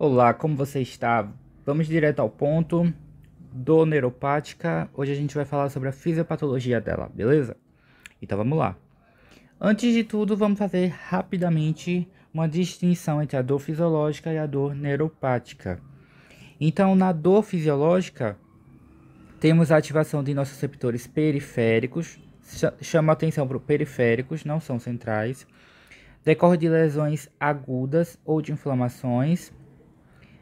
Olá, como você está? Vamos direto ao ponto. Dor neuropática. Hoje a gente vai falar sobre a fisiopatologia dela, beleza? Então vamos lá. Antes de tudo, vamos fazer rapidamente uma distinção entre a dor fisiológica e a dor neuropática. Então, na dor fisiológica, temos a ativação de nossos receptores periféricos. Chama atenção para os periféricos, não são centrais. Decorre de lesões agudas ou de inflamações.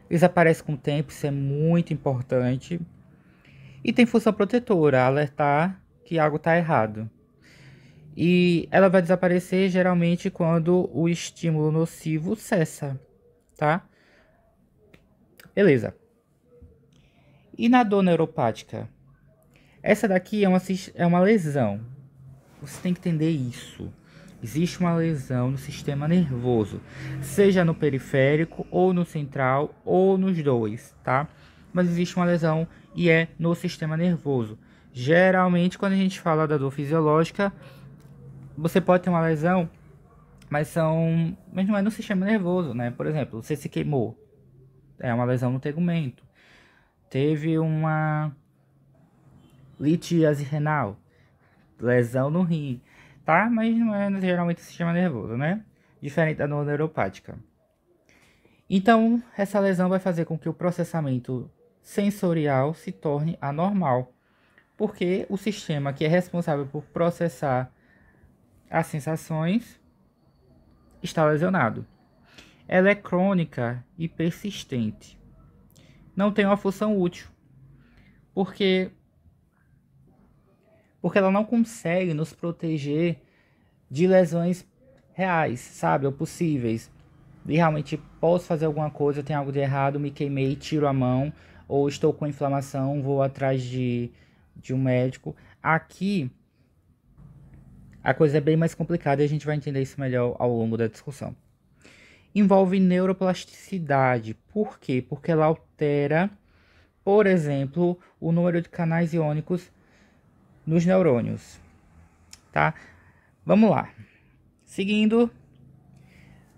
Eles aparecem com o tempo, isso é muito importante. E tem função protetora, alertar que algo está errado. E ela vai desaparecer geralmente quando o estímulo nocivo cessa, tá? Beleza. E na dor neuropática? Essa daqui é uma lesão. Você tem que entender isso. Existe uma lesão no sistema nervoso, seja no periférico, ou no central, ou nos dois, tá? Mas existe uma lesão e é no sistema nervoso. Geralmente, quando a gente fala da dor fisiológica, você pode ter uma lesão, mas não é no sistema nervoso, né? Por exemplo, você se queimou, é uma lesão no tegumento. Teve uma litíase renal, lesão no rim, tá? Mas não é geralmente o sistema nervoso, né? Diferente da dor neuropática. Então, essa lesão vai fazer com que o processamento sensorial se torne anormal, porque o sistema que é responsável por processar as sensações está lesionado. Ela é crônica e persistente. Não tem uma função útil, porque ela não consegue nos proteger de lesões reais, sabe, ou possíveis. E realmente posso fazer alguma coisa, tem algo de errado, me queimei, tiro a mão, ou estou com inflamação, vou atrás de um médico. Aqui a coisa é bem mais complicada e a gente vai entender isso melhor ao longo da discussão. Envolve neuroplasticidade. Por quê? Porque ela altera, por exemplo, o número de canais iônicos nos neurônios, tá? Vamos lá. Seguindo,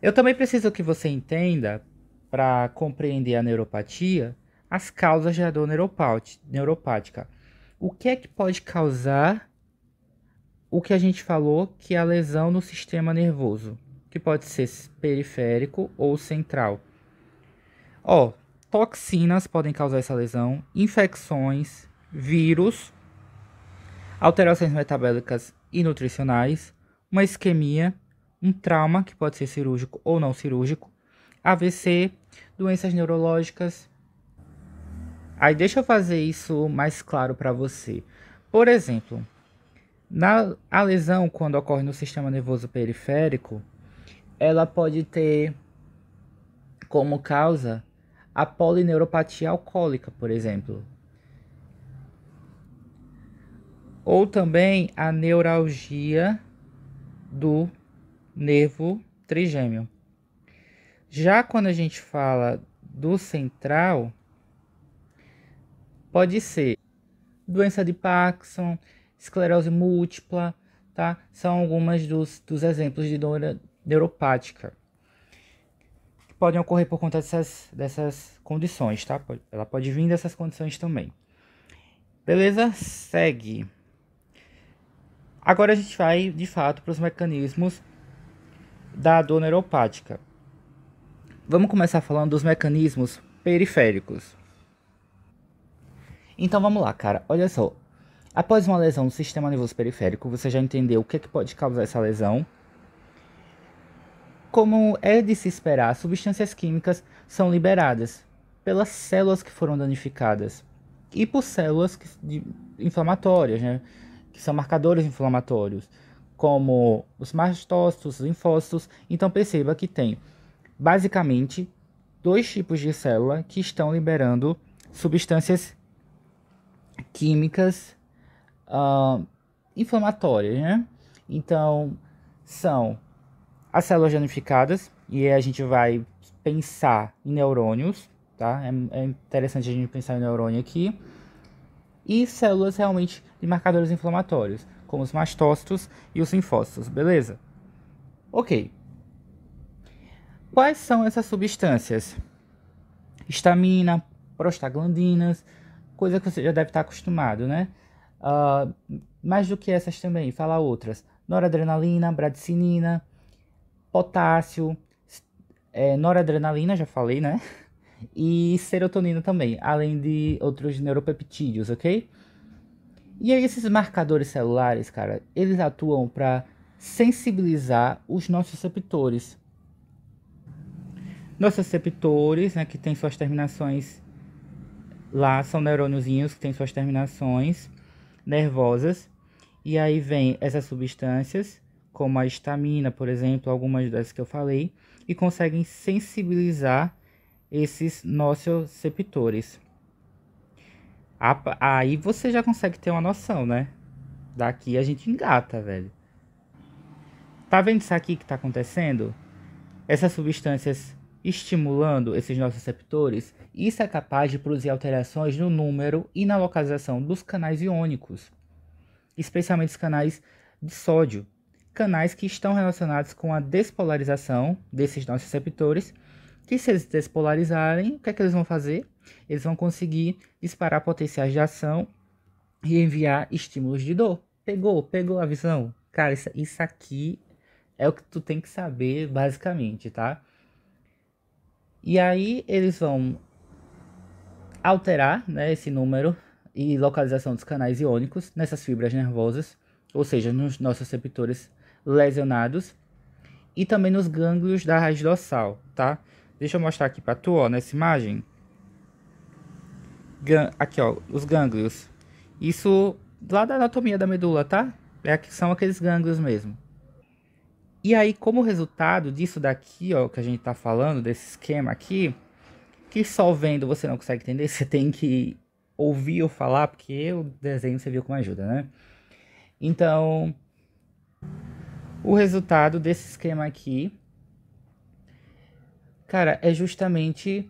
eu também preciso que você entenda, para compreender a neuropatia, as causas da dor neuropática. O que é que pode causar o que a gente falou, que é a lesão no sistema nervoso, que pode ser periférico ou central. Toxinas podem causar essa lesão, infecções, vírus, alterações metabólicas e nutricionais, uma isquemia, um trauma, que pode ser cirúrgico ou não cirúrgico, AVC, doenças neurológicas. Aí deixa eu fazer isso mais claro para você. Por exemplo, a lesão, quando ocorre no sistema nervoso periférico, ela pode ter como causa a polineuropatia alcoólica, por exemplo. Ou também a neuralgia do nervo trigêmeo. Já quando a gente fala do central, pode ser doença de Parkinson, esclerose múltipla, tá? São algumas dos exemplos de dor neuropática que podem ocorrer por conta dessas condições, tá? Ela pode vir dessas condições também. Beleza? Segue. Agora a gente vai, de fato, para os mecanismos da dor neuropática. Vamos começar falando dos mecanismos periféricos. Então vamos lá, cara. Olha só. Após uma lesão no sistema nervoso periférico, você já entendeu o que pode causar essa lesão. Como é de se esperar, substâncias químicas são liberadas pelas células que foram danificadas e por células inflamatórias, né? Que são marcadores inflamatórios, como os mastócitos, os linfócitos. Então perceba que tem basicamente dois tipos de célula que estão liberando substâncias químicas inflamatórias, né? Então são as células danificadas, e aí a gente vai pensar em neurônios, tá? É interessante a gente pensar em neurônio aqui. E células realmente de marcadores inflamatórios, como os mastócitos e os linfócitos, beleza? Ok. Quais são essas substâncias? histamina, prostaglandinas, coisa que você já deve estar acostumado, né? Mais do que essas também, fala outras. Noradrenalina, bradicinina, potássio, noradrenalina, já falei, né? E serotonina também, além de outros neuropeptídeos, ok? E aí esses marcadores celulares, cara, eles atuam para sensibilizar os nossos receptores. Nossos receptores, né, que tem suas terminações lá, são neurôniozinhos que têm suas terminações nervosas. E aí vem essas substâncias, como a histamina, por exemplo, algumas das que eu falei, e conseguem sensibilizar esses nocioreceptores. Aí você já consegue ter uma noção, né? Daqui a gente engata, velho. Tá vendo isso aqui que tá acontecendo? Essas substâncias estimulando esses nocioreceptores, isso é capaz de produzir alterações no número e na localização dos canais iônicos, especialmente os canais de sódio, canais que estão relacionados com a despolarização desses nocioreceptores, que se eles despolarizarem, o que é que eles vão fazer? Eles vão conseguir disparar potenciais de ação e enviar estímulos de dor. Pegou a visão? Cara, isso aqui é o que tu tem que saber basicamente, tá? E aí eles vão alterar, né, esse número e localização dos canais iônicos nessas fibras nervosas, ou seja, nos nossos receptores lesionados e também nos gânglios da raiz dorsal, tá? Deixa eu mostrar aqui para tu, ó, nessa imagem. Aqui, ó, os gânglios. Isso lá da anatomia da medula, tá? São aqueles gânglios mesmo. E aí, como resultado disso daqui, ó, que a gente tá falando, desse esquema aqui, que só vendo você não consegue entender, você tem que ouvir ou falar, porque o desenho você viu como ajuda, né? Então, o resultado desse esquema aqui, cara, é justamente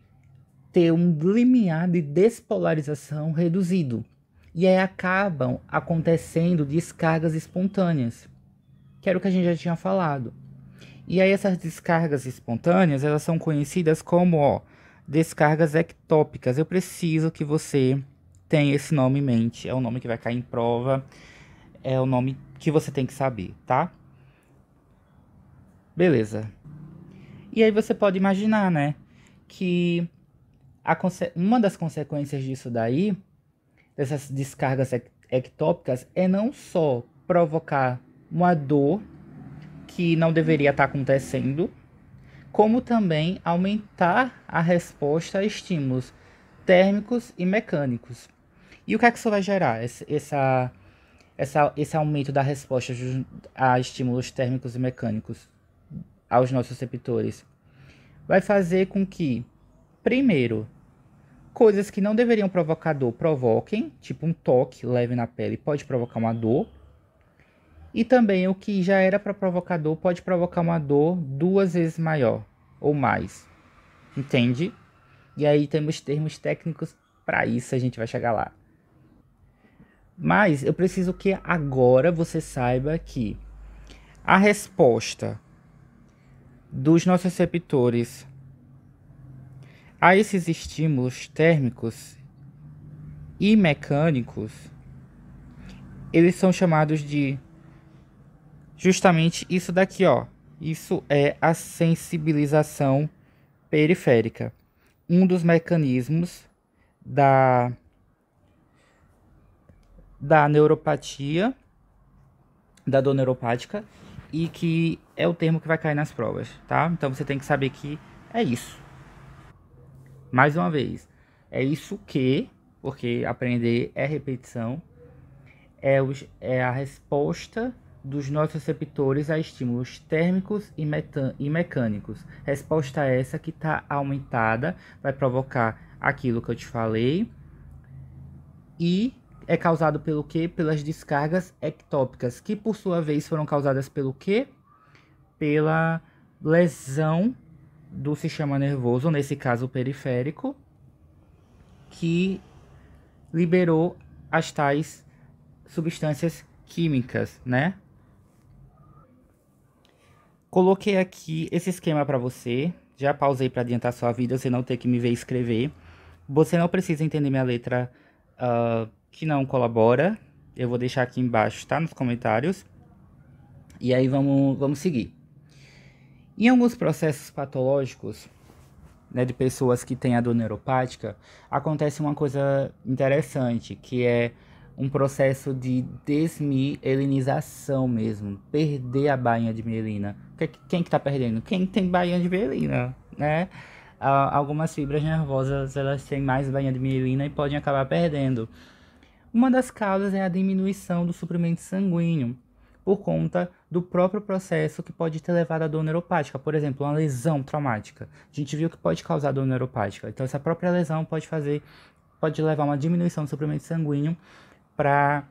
ter um limiar de despolarização reduzido. E aí acabam acontecendo descargas espontâneas, que era o que a gente já tinha falado. E aí essas descargas espontâneas, elas são conhecidas como, ó, descargas ectópicas. Eu preciso que você tenha esse nome em mente. É o nome que vai cair em prova. É o nome que você tem que saber, tá? Beleza. E aí você pode imaginar, né? Que uma das consequências disso daí, dessas descargas ectópicas, é não só provocar uma dor que não deveria estar acontecendo, como também aumentar a resposta a estímulos térmicos e mecânicos. E o que é que isso vai gerar? Esse aumento da resposta a estímulos térmicos e mecânicos aos nossos receptores vai fazer com que, primeiro, coisas que não deveriam provocar dor provoquem, tipo um toque leve na pele pode provocar uma dor. E também o que já era para provocar dor pode provocar uma dor 2 vezes maior ou mais. Entende? E aí temos termos técnicos para isso, a gente vai chegar lá. Mas eu preciso que agora você saiba que a resposta dos nossos receptores a esses estímulos térmicos e mecânicos, eles são chamados de justamente isso daqui, ó. Isso é a sensibilização periférica, um dos mecanismos da neuropatia, da dor neuropática, e que é o termo que vai cair nas provas, tá? Então você tem que saber que é isso. Mais uma vez, é isso que, porque aprender é repetição, é a resposta dos nossos receptores a estímulos térmicos e mecânicos. Resposta essa que está aumentada, vai provocar aquilo que eu te falei, e é causado pelo quê? Pelas descargas ectópicas, que por sua vez foram causadas pelo quê? Pela lesão do sistema nervoso, nesse caso periférico, que liberou as tais substâncias químicas, né? Coloquei aqui esse esquema para você, Já pausei para adiantar sua vida, você não ter que me ver escrever. Você não precisa entender minha letra que não colabora. Eu vou deixar aqui embaixo, tá? Nos comentários. E aí vamos seguir. Em alguns processos patológicos, né, de pessoas que têm a dor neuropática, acontece uma coisa interessante, que é um processo de desmielinização mesmo, perder a bainha de mielina. Quem que tá perdendo? Quem tem bainha de mielina, né? Algumas fibras nervosas, elas têm mais bainha de mielina e podem acabar perdendo. Uma das causas é a diminuição do suprimento sanguíneo, por conta do próprio processo que pode ter levado à dor neuropática. Por exemplo, uma lesão traumática. A gente viu que pode causar dor neuropática. Então, essa própria lesão pode levar a uma diminuição do suprimento sanguíneo para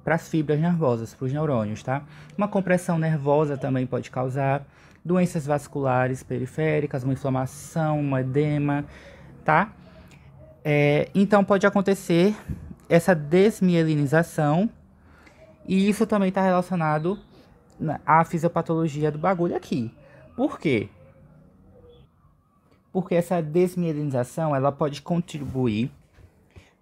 as fibras nervosas, para os neurônios, tá? Uma compressão nervosa também pode causar doenças vasculares periféricas, uma inflamação, um edema, tá? Então, pode acontecer essa desmielinização. E isso também está relacionado à fisiopatologia do bagulho aqui. Por quê? Porque essa desmielinização, ela pode contribuir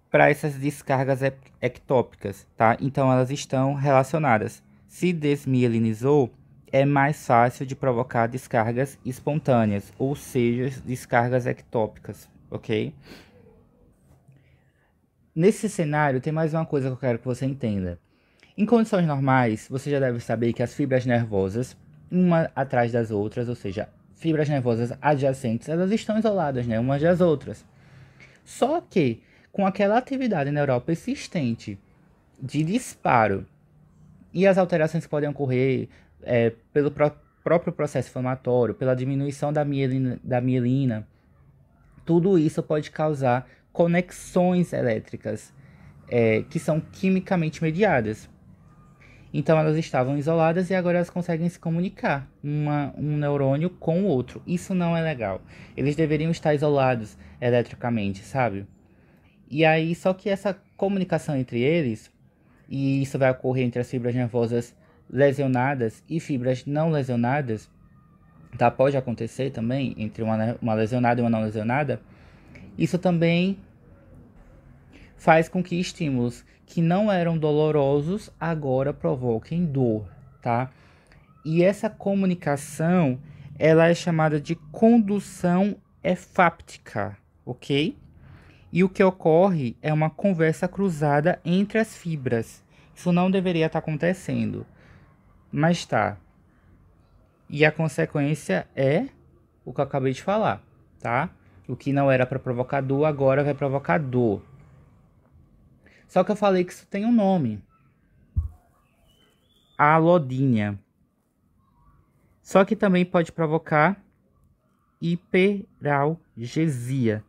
para essas descargas ectópicas, tá? Então elas estão relacionadas. Se desmielinizou, é mais fácil de provocar descargas espontâneas, ou seja, descargas ectópicas, ok? Nesse cenário, tem mais uma coisa que eu quero que você entenda. Em condições normais, você já deve saber que as fibras nervosas, uma atrás das outras, ou seja, fibras nervosas adjacentes, elas estão isoladas, né, umas das outras. Só que, com aquela atividade neural persistente de disparo e as alterações que podem ocorrer pelo próprio processo inflamatório, pela diminuição da mielina, tudo isso pode causar conexões elétricas que são quimicamente mediadas. Então elas estavam isoladas e agora elas conseguem se comunicar, um neurônio com o outro. Isso não é legal. Eles deveriam estar isolados eletricamente, sabe? E aí, só que essa comunicação entre eles, e isso vai ocorrer entre as fibras nervosas lesionadas e fibras não lesionadas, tá? Pode acontecer também entre uma lesionada e uma não lesionada. Isso também faz com que estímulos que não eram dolorosos agora provoquem dor, tá? E essa comunicação, ela é chamada de condução efáptica, ok? E o que ocorre é uma conversa cruzada entre as fibras. Isso não deveria estar acontecendo, mas tá. E a consequência é o que eu acabei de falar, tá? O que não era para provocar dor, agora vai provocar dor. Só que eu falei que isso tem um nome. Alodínia. Só que também pode provocar hiperalgesia,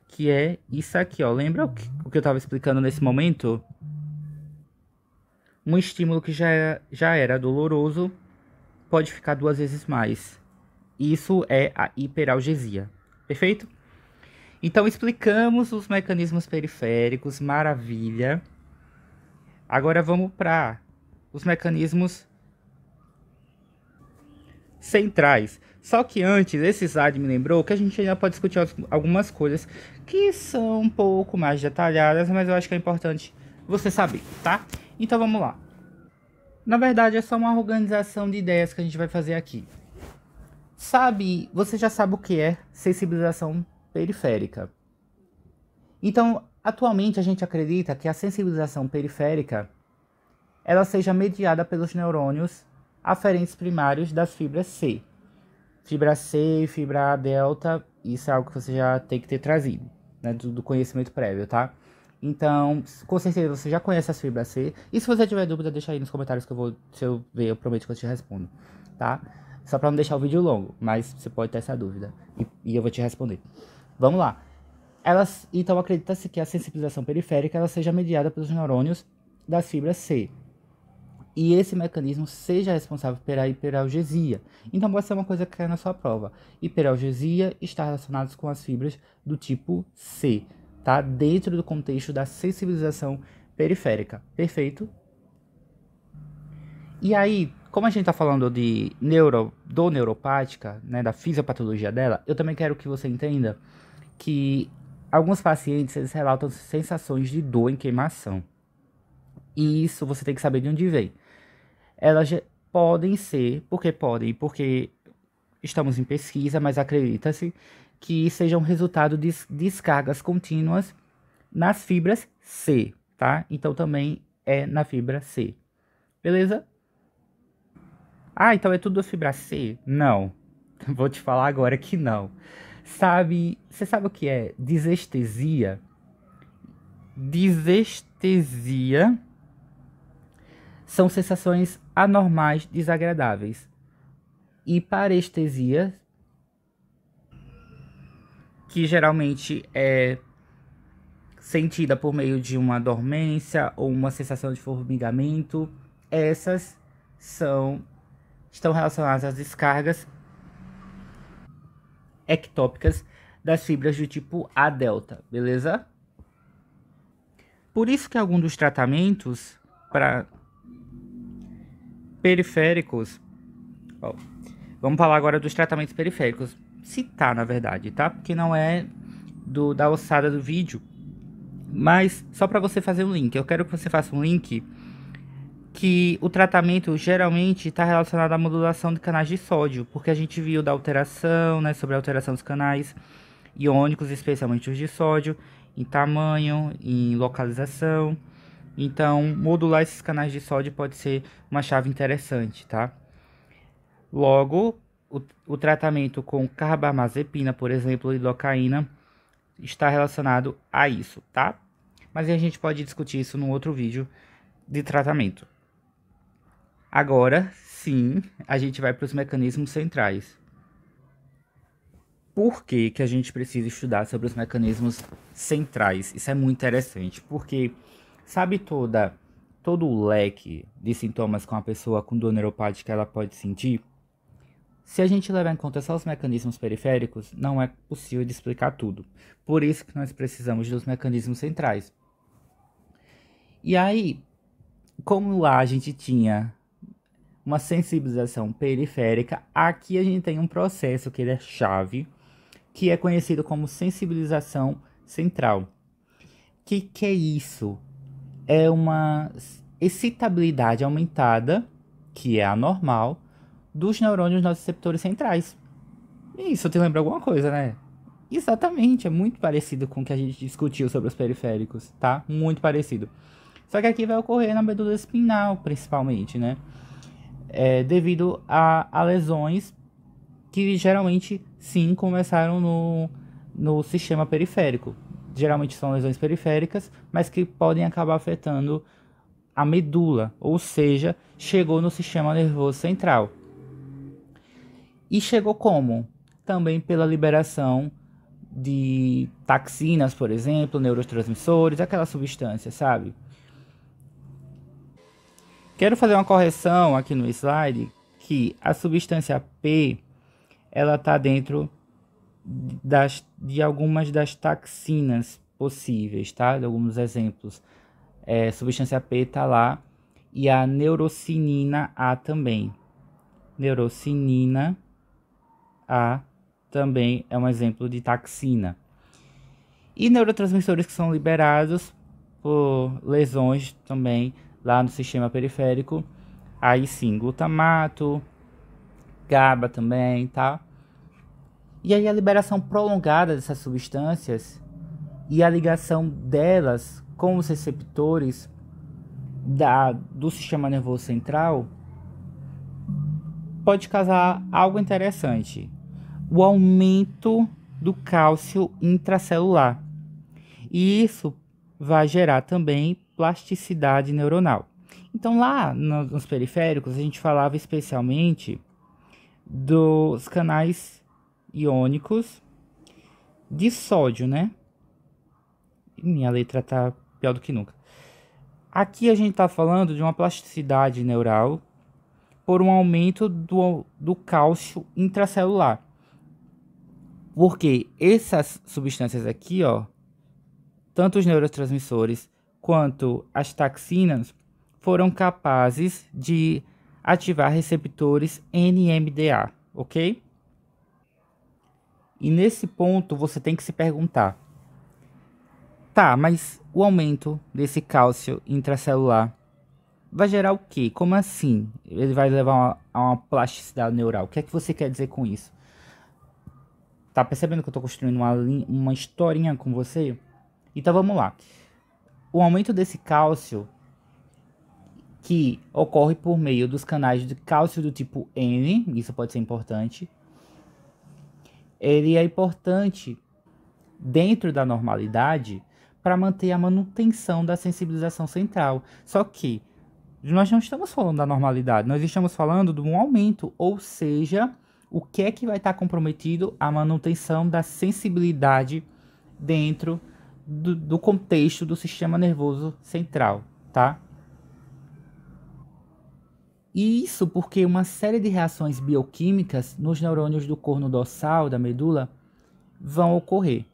que é isso aqui, ó. Lembra o que eu estava explicando nesse momento? Um estímulo que já era doloroso pode ficar 2 vezes mais. Isso é a hiperalgesia. Perfeito? Então explicamos os mecanismos periféricos, maravilha. Agora vamos para os mecanismos centrais. Só que antes, esse slide me lembrou que a gente ainda pode discutir algumas coisas que são um pouco mais detalhadas, mas eu acho que é importante você saber, tá? Então vamos lá. Na verdade, é só uma organização de ideias que a gente vai fazer aqui. Você já sabe o que é sensibilização periférica. Então, atualmente a gente acredita que a sensibilização periférica ela seja mediada pelos neurônios aferentes primários das fibras C. Fibra C, fibra A delta, isso é algo que você já tem que ter trazido, né, do conhecimento prévio, tá? Então, com certeza você já conhece as fibras C. E se você tiver dúvida, deixa aí nos comentários que se eu ver, eu prometo que eu te respondo, tá? Só para não deixar o vídeo longo, mas você pode ter essa dúvida e eu vou te responder. Vamos lá. Então, acredita-se que a sensibilização periférica ela seja mediada pelos neurônios das fibras C. E esse mecanismo seja responsável pela hiperalgesia. Então, pode ser uma coisa que cai na sua prova. Hiperalgesia está relacionada com as fibras do tipo C, tá? Dentro do contexto da sensibilização periférica. Perfeito? E aí, Como a gente está falando de neuropática, né, da fisiopatologia dela, eu também quero que você entenda que alguns pacientes eles relatam sensações de dor em queimação. E isso você tem que saber de onde vem. Elas podem ser, porque podem, porque estamos em pesquisa, mas acredita-se que sejam resultado de descargas contínuas nas fibras C, tá? Então também é na fibra C. Beleza? Ah, então é tudo fibra C? Não. Vou te falar agora que não. Você sabe o que é disestesia? Disestesia são sensações anormais desagradáveis. E parestesia, que geralmente é sentida por meio de uma dormência ou uma sensação de formigamento, essas estão relacionadas às descargas ectópicas das fibras do tipo A delta, beleza? Por isso que alguns dos tratamentos para periféricos, ó, vamos falar agora dos tratamentos periféricos, citar na verdade, tá? Porque não é da alçada do vídeo, mas só para você fazer um link. Eu quero que você faça um link que o tratamento geralmente está relacionado à modulação de canais de sódio, porque a gente viu da alteração, né, sobre a alteração dos canais iônicos, especialmente os de sódio, em tamanho, em localização. Então, modular esses canais de sódio pode ser uma chave interessante, tá? Logo, o tratamento com carbamazepina, por exemplo, lidocaína, está relacionado a isso, tá? Mas a gente pode discutir isso num outro vídeo de tratamento. Agora, sim, a gente vai para os mecanismos centrais. Por que que a gente precisa estudar sobre os mecanismos centrais? Isso é muito interessante, porque sabe todo o leque de sintomas que uma pessoa com dor neuropática ela pode sentir? Se a gente levar em conta só os mecanismos periféricos, não é possível de explicar tudo. Por isso que nós precisamos dos mecanismos centrais. E aí, como lá a gente tinha uma sensibilização periférica, aqui a gente tem um processo que ele é chave, que é conhecido como sensibilização central. Que é isso? É uma excitabilidade aumentada, que é anormal, dos neurônios nociceptores centrais. Isso te lembra alguma coisa, né? Exatamente, é muito parecido com o que a gente discutiu sobre os periféricos, tá? Muito parecido. Só que aqui vai ocorrer na medula espinhal, principalmente, né? Devido a lesões que geralmente, sim, começaram no sistema periférico. Geralmente são lesões periféricas, mas que podem acabar afetando a medula, ou seja, chegou no sistema nervoso central. E chegou como? Também pela liberação de taxinas, por exemplo, neurotransmissores, aquelas substâncias, sabe? Quero fazer uma correção aqui no slide, que a substância P, ela está dentro de algumas das taxinas possíveis, tá? De alguns exemplos. Substância P está lá, e a neurocinina A também. Neurocinina A também é um exemplo de taxina. E neurotransmissores que são liberados por lesões também lá no sistema periférico. Aí sim, glutamato, GABA também, tá? E aí a liberação prolongada dessas substâncias e a ligação delas com os receptores do sistema nervoso central pode causar algo interessante. O aumento do cálcio intracelular. E isso vai gerar também plasticidade neuronal. Então lá nos periféricos a gente falava especialmente dos canais iônicos de sódio, né? Minha letra tá pior do que nunca. Aqui a gente tá falando de uma plasticidade neural por um aumento do cálcio intracelular. Porque essas substâncias aqui, ó, tanto os neurotransmissores quanto as taxinas foram capazes de ativar receptores NMDA, ok? E nesse ponto você tem que se perguntar, tá, mas o aumento desse cálcio intracelular vai gerar o quê? Como assim? Ele vai levar a uma plasticidade neural. O que é que você quer dizer com isso? Tá percebendo que eu tô construindo uma historinha com você? Então vamos lá. O aumento desse cálcio, que ocorre por meio dos canais de cálcio do tipo N, isso pode ser importante. Ele é importante dentro da normalidade para manter a manutenção da sensibilização central. Só que nós não estamos falando da normalidade, nós estamos falando de um aumento, ou seja, o que é que vai estar comprometido? A manutenção da sensibilidade dentro do contexto do sistema nervoso central, tá? E isso porque uma série de reações bioquímicas nos neurônios do corno dorsal da medula vão ocorrer.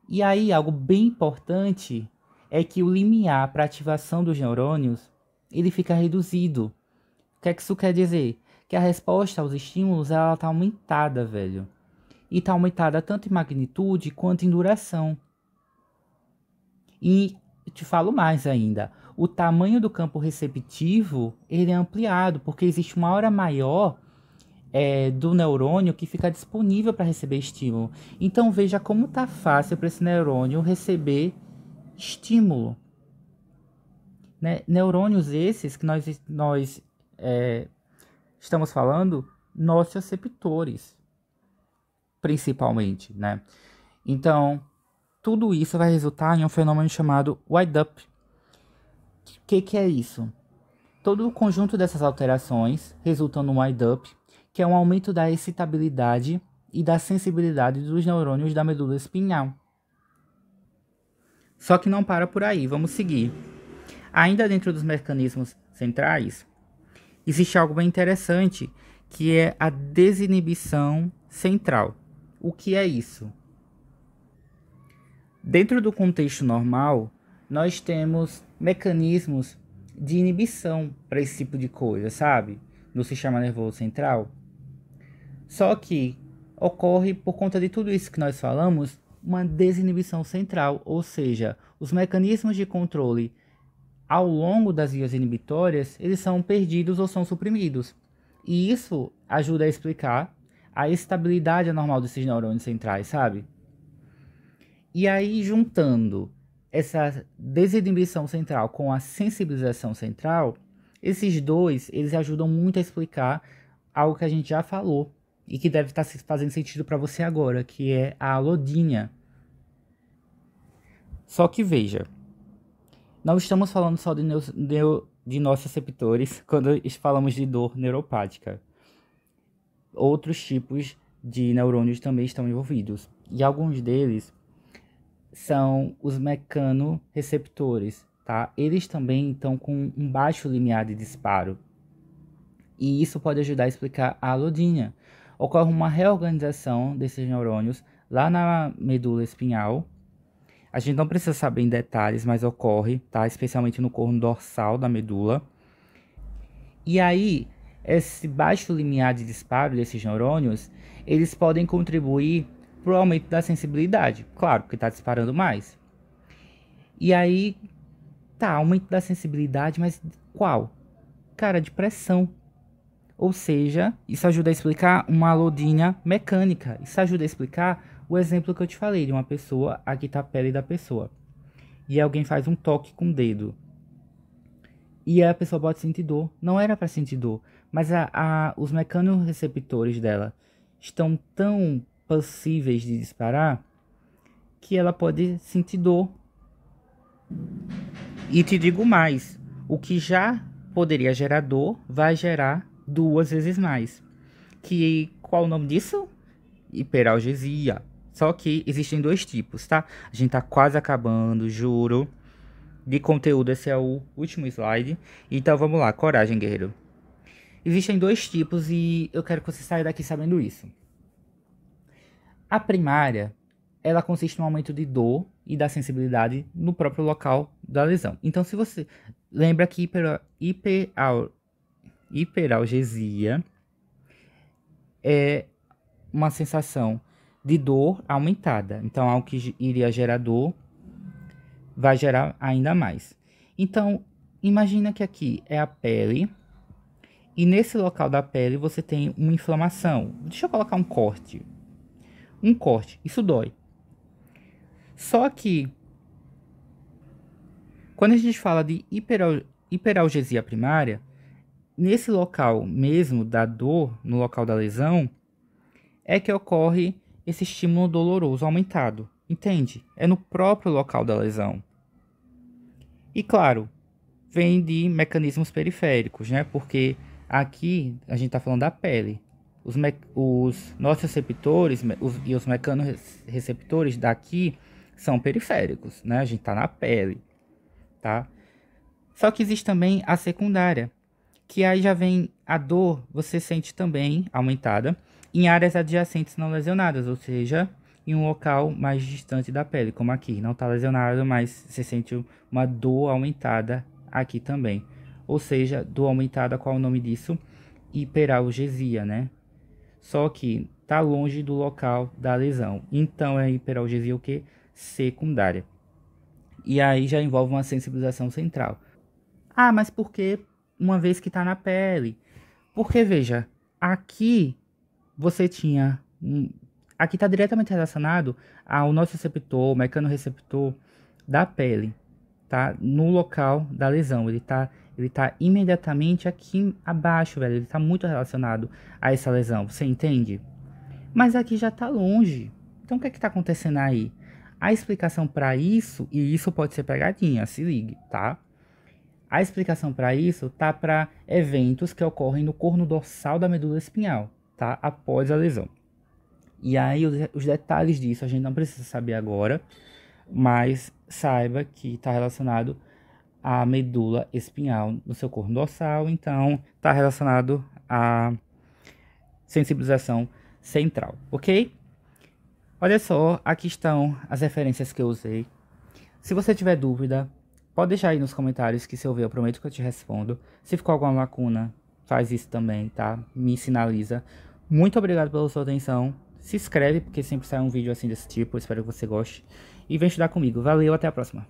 E aí, algo bem importante é que o limiar para ativação dos neurônios ele fica reduzido. O que é que isso quer dizer? Que a resposta aos estímulos ela tá aumentada, velho. E tá aumentada tanto em magnitude quanto em duração. E te falo mais ainda. O tamanho do campo receptivo ele é ampliado, porque existe uma hora maior do neurônio que fica disponível para receber estímulo. Então veja como tá fácil para esse neurônio receber estímulo. Né? Neurônios esses que nós estamos falando, nocioceptores, principalmente, né? Então, tudo isso vai resultar em um fenômeno chamado wind-up. O que é isso? Todo o conjunto dessas alterações resultam no wind-up, que é um aumento da excitabilidade e da sensibilidade dos neurônios da medula espinhal. Só que não para por aí, vamos seguir. Ainda dentro dos mecanismos centrais, existe algo bem interessante, que é a desinibição central. O que é isso? Dentro do contexto normal, nós temos mecanismos de inibição para esse tipo de coisa, sabe? No sistema nervoso central. Só que ocorre, por conta de tudo isso que nós falamos, uma desinibição central, ou seja, os mecanismos de controle ao longo das vias inibitórias, eles são perdidos ou são suprimidos. E isso ajuda a explicar a estabilidade anormal desses neurônios centrais, sabe? E aí, juntando essa desinibição central com a sensibilização central, esses dois, eles ajudam muito a explicar algo que a gente já falou e que deve estar fazendo sentido para você agora, que é a alodínia. Só que veja, não estamos falando só de nocioceptores quando falamos de dor neuropática. Outros tipos de neurônios também estão envolvidos. E alguns deles são os mecanorreceptores, tá? Eles também estão com um baixo limiar de disparo. E isso pode ajudar a explicar a alodínia. Ocorre uma reorganização desses neurônios lá na medula espinhal. A gente não precisa saber em detalhes, mas ocorre, tá? Especialmente no corno dorsal da medula. E aí, esse baixo limiar de disparo desses neurônios, eles podem contribuir para o aumento da sensibilidade. Claro, porque está disparando mais. E aí, tá, aumento da sensibilidade, mas qual? Cara, de pressão. Ou seja, isso ajuda a explicar uma alodínia mecânica. Isso ajuda a explicar o exemplo que eu te falei, de uma pessoa, aqui tá a pele da pessoa. E alguém faz um toque com o dedo. E a pessoa pode sentir dor. Não era para sentir dor, mas os mecanorreceptores dela estão tão passíveis de disparar que ela pode sentir dor. E te digo mais, o que já poderia gerar dor vai gerar 2 vezes mais. Qual o nome disso? Hiperalgesia. Só que existem 2 tipos, tá? A gente tá quase acabando, juro. De conteúdo, esse é o último slide. Então vamos lá, coragem, guerreiro. Existem 2 tipos e eu quero que você saia daqui sabendo isso. A primária, ela consiste no aumento de dor e da sensibilidade no próprio local da lesão. Então, se você lembra que hiperalgesia é uma sensação de dor aumentada. Então, algo que iria gerar dor vai gerar ainda mais. Então, imagina que aqui é a pele e nesse local da pele você tem uma inflamação. Deixa eu colocar um corte. Um corte, isso dói. Só que quando a gente fala de hiperalgesia primária, nesse local mesmo da dor, no local da lesão, é que ocorre esse estímulo doloroso aumentado, entende? É no próprio local da lesão. E claro, vem de mecanismos periféricos, né? Porque aqui a gente está falando da pele. Os nociceptores e os mecanoreceptores daqui são periféricos, né? A gente está na pele, tá? Só que existe também a secundária, que aí já vem a dor, você sente também aumentada em áreas adjacentes não lesionadas, ou seja, em um local mais distante da pele, como aqui. Não está lesionado, mas você sente uma dor aumentada aqui também. Ou seja, dor aumentada, qual é o nome disso? Hiperalgesia, né? Só que está longe do local da lesão. Então é hiperalgesia o que? Secundária. E aí já envolve uma sensibilização central. Ah, mas por que uma vez que está na pele? Porque, veja, aqui você tinha... Aqui está diretamente relacionado ao nociceptor, mecanorreceptor da pele, tá? No local da lesão. Ele tá imediatamente aqui abaixo, velho. Ele tá muito relacionado a essa lesão, você entende? Mas aqui já tá longe. Então o que é que tá acontecendo aí? A explicação para isso, e isso pode ser pegadinha, se ligue, tá? A explicação para isso tá para eventos que ocorrem no corno dorsal da medula espinhal, tá? Após a lesão. E aí os detalhes disso a gente não precisa saber agora, mas saiba que está relacionado à medula espinhal no seu corno dorsal, então está relacionado à sensibilização central, ok? Olha só, aqui estão as referências que eu usei. Se você tiver dúvida, pode deixar aí nos comentários que se eu ver, eu prometo que eu te respondo. Se ficou alguma lacuna, faz isso também, tá? Me sinaliza. Muito obrigado pela sua atenção. Se inscreve, porque sempre sai um vídeo assim desse tipo. Eu espero que você goste. E vem estudar comigo. Valeu, até a próxima.